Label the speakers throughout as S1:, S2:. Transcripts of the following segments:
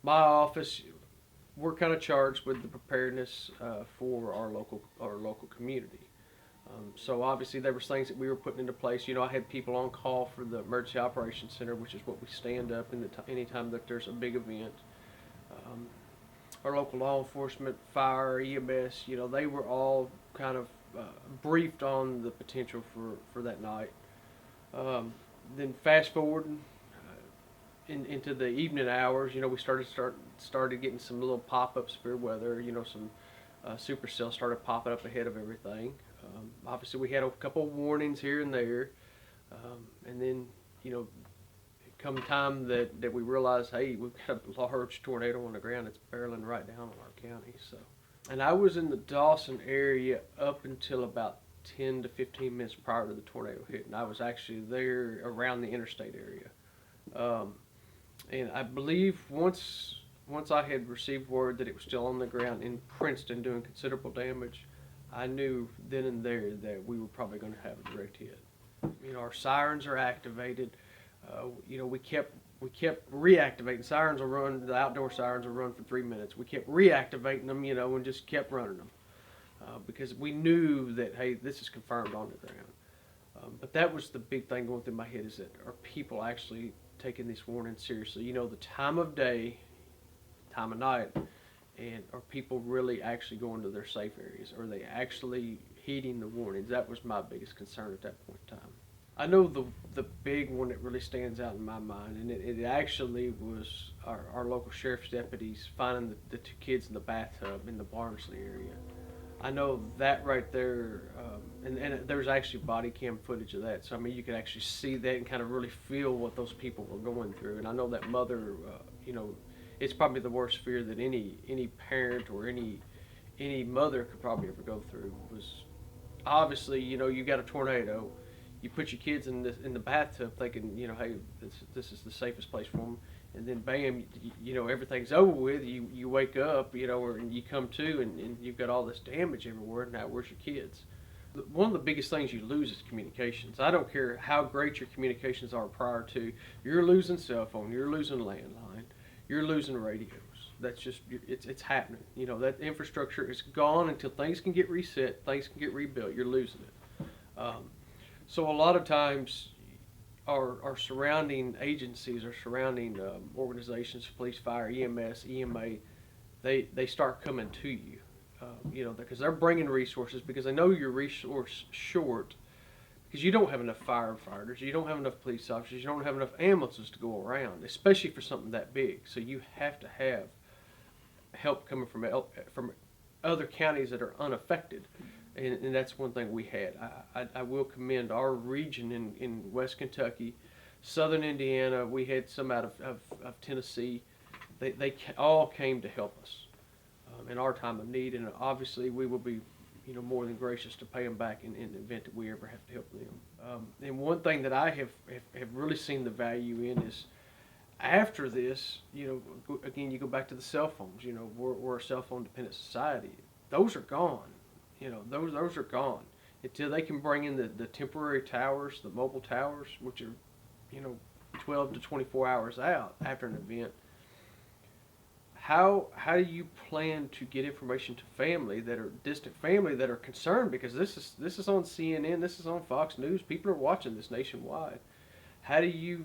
S1: my office, we're kind of charged with the preparedness for our local community. So obviously there was things that we were putting into place. You know, I had people on call for the Emergency Operations Center, which is what we stand up in anytime that there's a big event. Um, our local law enforcement, fire, EMS, you know, they were all kind of briefed on the potential for that night. Then fast forward into the evening hours, you know, we started getting some little pop-ups for weather. You know, some supercells started popping up ahead of everything. Obviously, we had a couple of warnings here and there, and then you know, come time that we realized, hey, we've got a large tornado on the ground. It's barreling right down on our county. So, and I was in the Dawson area up until about 10 to 15 minutes prior to the tornado hitting. I was actually there around the interstate area. And I believe once I had received word that it was still on the ground in Princeton doing considerable damage, I knew then and there that we were probably going to have a direct hit. You know, our sirens are activated. You know, we kept reactivating. Sirens will run. The outdoor sirens will run for 3 minutes. We kept reactivating them, you know, and just kept running them because we knew that, hey, this is confirmed on the ground. But that was the big thing going through my head, is that are people actually taking these warnings seriously? You know, the time of day, time of night, and are people really actually going to their safe areas? Are they actually heeding the warnings? That was my biggest concern at that point in time. I know the big one that really stands out in my mind, and it actually was our local sheriff's deputies finding the two kids in the bathtub in the Barnsley area. I know that right there, and there was actually body cam footage of that. So I mean, you could actually see that and kind of really feel what those people were going through. And I know that mother, you know, it's probably the worst fear that any parent or any mother could probably ever go through. Was obviously, you know, you got a tornado, you put your kids in the bathtub thinking, you know, hey, this is the safest place for them, and then bam, you know, everything's over with. You wake up, you know, or you come to, and you've got all this damage everywhere. Now, where's your kids? One of the biggest things you lose is communications. I don't care how great your communications are prior to, you're losing cell phone, you're losing landline, you're losing radios. That's just, it's happening. You know, that infrastructure is gone until things can get reset, things can get rebuilt. You're losing it. So a lot of times, our surrounding agencies, our surrounding organizations, police, fire, EMS, EMA, they start coming to you, you know, because they're bringing resources because they know you're resource short because you don't have enough firefighters, you don't have enough police officers, you don't have enough ambulances to go around, especially for something that big. So you have to have help coming from other counties that are unaffected. And that's one thing we had. I will commend our region in West Kentucky, Southern Indiana. We had some out of Tennessee. They all came to help us in our time of need, and obviously we will be, you know, more than gracious to pay them back in the event that we ever have to help them. And one thing that I have really seen the value in is after this, you know, again, you go back to the cell phones. You know, we're a cell phone dependent society. Those are gone. You know, those are gone until they can bring in the temporary towers, the mobile towers, which are, you know, 12 to 24 hours out after an event. How do you plan to get information to family that are distant family that are concerned, because this is on CNN, this is on Fox News, people are watching this nationwide. How do you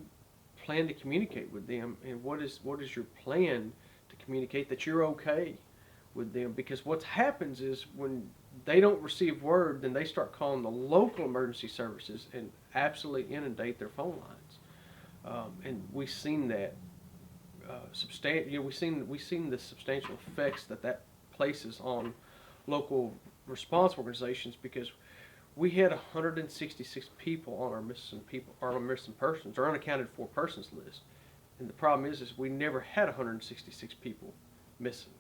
S1: plan to communicate with them, and what is your plan to communicate that you're okay with them? Because what happens is when they don't receive word, then they start calling the local emergency services and absolutely inundate their phone lines. And we've seen that you know, we've seen the substantial effects that places on local response organizations, because we had 166 people on our missing persons or unaccounted for persons list. And the problem is we never had 166 people missing.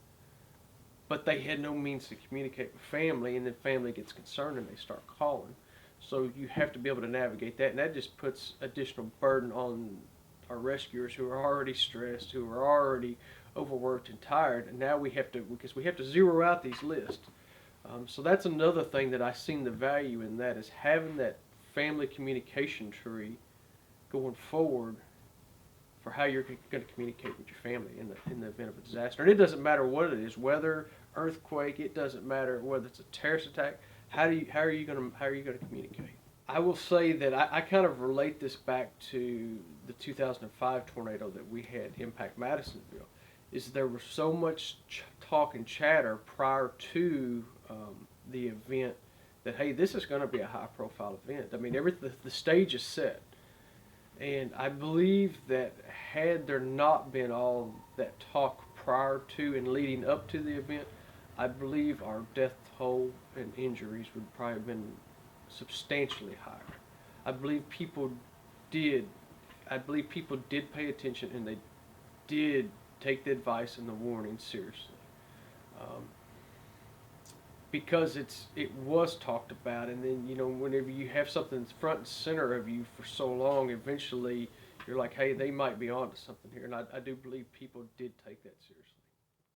S1: But they had no means to communicate with family, and then family gets concerned and they start calling. So you have to be able to navigate that, and that just puts additional burden on our rescuers, who are already stressed, who are already overworked and tired, and now we have to zero out these lists. So that's another thing that I've seen the value in, that is having that family communication tree going forward for how you're going to communicate with your family in the event of a disaster. And it doesn't matter what it is, weather, earthquake. It doesn't matter whether it's a terrorist attack. How are you going to communicate? I will say that I kind of relate this back to the 2005 tornado that we had impact Madisonville. Is there was so much talk and chatter prior to the event that, hey, this is going to be a high-profile event. I mean, the stage is set. And I believe that had there not been all that talk prior to and leading up to the event, I believe our death toll and injuries would probably have been substantially higher. I believe people did pay attention, and they did take the advice and the warning seriously. Because it was talked about, and then whenever you have something that's front and center of you for so long, eventually you're like, hey, they might be onto something here, and I do believe people did take that seriously.